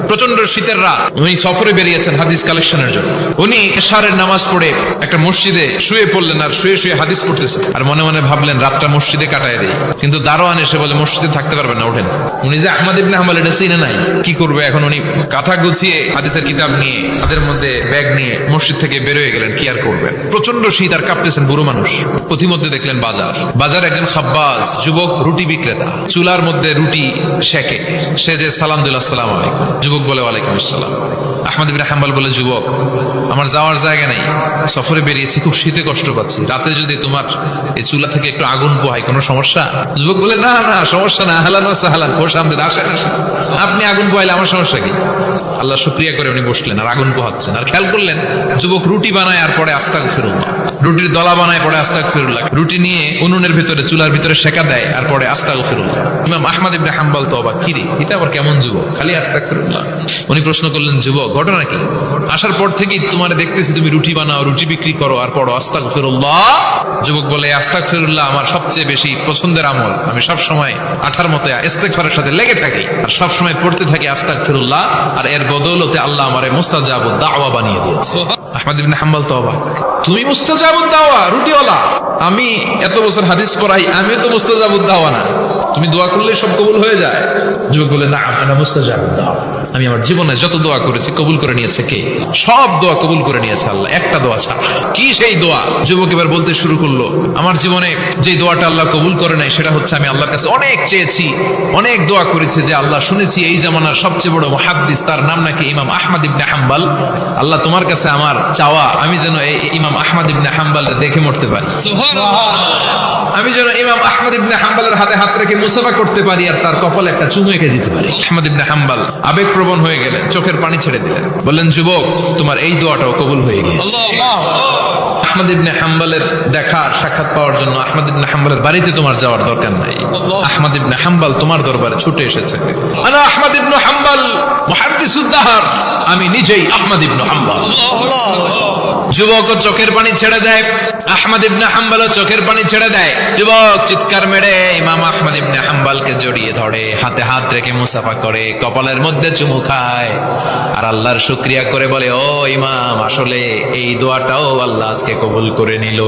প্রচন্ড শীতের রাত, উনি সফরে বেরিয়েছেন হাদিস কালেকশনের জন্য। উনি এশারের নামাজ পড়ে একটা মসজিদে শুয়ে পড়লেন, আর শুয়ে শুয়ে হাদিস পড়তেছেন, আর মনে মনে ভাবলেন রাতটা মসজিদে কাটায় দেই। কিন্তু দারোয়ান এসে বলে মসজিদে থাকতে পারবেন না, ওঠেন। উনি যে আহমদ ইবনে হাম্বল এটা চিনে নাই, কি করবে এখন? উনি কাঁথা গুছিয়ে হাদিসের কিতাব নিয়ে, তাদের মধ্যে ব্যাগ নিয়ে মসজিদ থেকে বের হয়ে গেলেন। কি আর করবেন, প্রচন্ড শীত, আর কাঁপতেছেন, বুড়ো মানুষ। প্রতিমধ্যে দেখলেন বাজার একজন খাব্বাজ যুবক রুটি বিক্রেতা চুলার মধ্যে রুটি শেখে। সে যে সালাম দিল, আসসালাম আলাইকুম। যুবক বলে ওয়ালাইকুম আসসালাম। আহমদ ইবনে হাম্বল বলে, যুবক আমার যাওয়ার জায়গা নেই, সফরে বেরিয়েছি, খুব শীতে কষ্ট পাচ্ছি, রাতে যদি তোমার এই চুলা থেকে একটু আগুন পোহাই কোনো সমস্যা? যুবক বলে, না না সমস্যা না, আহলান ওয়া সাহলান, খোশামদেদ, আসেন আসেন, আপনি আগুন পোহাইলে আমার সমস্যা কি? আল্লাহ শুকরিয়া করে উনি বসলেন আর আগুন পোহাচ্ছেন। আর খেয়াল করলেন যুবক রুটি বানায় আর পরে আস্তাগফিরুল্লাহ, রুটির দলা বানায় পরে আস্তাগফিরুল্লাহ, রুটি নিয়ে উনুনের ভিতরে চুলার ভিতরে সেকা দেয় আর পরে আস্তাগফিরুল্লাহ। ইমাম আহমদ ইবনে হাম্বল তো অবাক, কি রে এটা আবার কেমন যুবক, খালি আস্তাগফিরুল্লাহ। উনি প্রশ্ন করলেন, যুবক ঘটনা কি? আসার পর থেকেই তোমার দেখতেছি তুমি রুটি বানাও, রুটি বিক্রি করো আর পড়ো আস্তাগফিরুল্লাহ। যুবক বলে, আস্তাগফিরুল্লাহ আমার সবচেয়ে বেশি পছন্দের আমল, আমি সব সময় আঠার মতো ইস্তেগফারের সাথে লেগে থাকি আর সব সময় পড়তে থাকি আস্তাগফিরুল্লাহ, আর এর বদৌলতে আল্লাহ আমারে মুস্তাজাবুদ দাওয়া বানিয়ে দিয়েছে। আহমদ ইবনে হাম্বল তো অবাক, তুমি মুস্তাজাবুদ দাওয়া, রুটিওয়ালা? আমি এত বছর হাদিস পড়াই, আমিও তো মুস্তাজাবুদ দাওয়া না, তুমি দোয়া করলে সব কবুল হয়ে যায়? যুবক বলে, না আনা মুস্তাজাবুদ দাওয়া, আমি আমার জীবনে যত দোয়া করেছি কবুল করে নিয়েছে কে? সব দোয়া কবুল করে নিয়েছে আল্লাহ, একটা দোয়া ছাড়া। কি সেই দোয়া? যুবক এবার বলতে শুরু করলো, আমার জীবনে যে দোয়াটা আল্লাহ কবুল করে নাই সেটা হচ্ছে আমি আল্লাহর কাছে অনেক চেয়েছি, অনেক দোয়া করেছি, যে আল্লাহ শুনেছি এই জামানার সবচেয়ে বড় মুহাদ্দিস, তার নাম নাকি ইমাম আহমদ ইবনে হাম্বল। আল্লাহ তোমার কাছে আমার চাওয়া, আমি যেন এই ইমাম আহমদ ইবনে হাম্বল দেখে মরতে পারি, আমি যেন ইমাম আহমদ ইবনে হাম্বলের হাতে হাত রেখে মুসাফা করতে পারি আর তার কপালে একটা চুমু এঁকে দিতে পারি। আহমদ ইবনে হাম্বল আবেগপ্রবণ হয়ে গেলেন, চোখের পানি ছেড়ে দিলেন, বললেন, যুবক তোমার এই দোয়াটাও কবুল হয়ে গেছে। আহমদ ইবনে হাম্বলের দেখা সাক্ষাৎ পাওয়ার জন্য আহমদ ইবনে হাম্বলের বাড়িতে তোমার যাওয়ার দরকার নাই, আহমদ ইবনে হাম্বল তোমার দরবারে ছুটে এসেছে। আনা আহমদ ইবনে হাম্বল মুহাদ্দিসুদ দাহর, আমি নিজেই আহমদ ইবনে হাম্বল। যুবক চোখের পানি ছেড়ে দেয়, আহমদ ইবনে হাম্বল চোখের পানি ছেড়ে দেয়। যুবক চিৎকার মেরে ইমাম আহমদ ইবনে হাম্বলকে জড়িয়ে ধরে, হাতে হাত রেখে মুসাফা করে, কপালের মধ্যে চুমু খায় আর আল্লাহর শুকরিয়া করে বলে, ও ইমাম আসলে এই দোয়াটাও আল্লাহ আজকে কবুল করে নিল।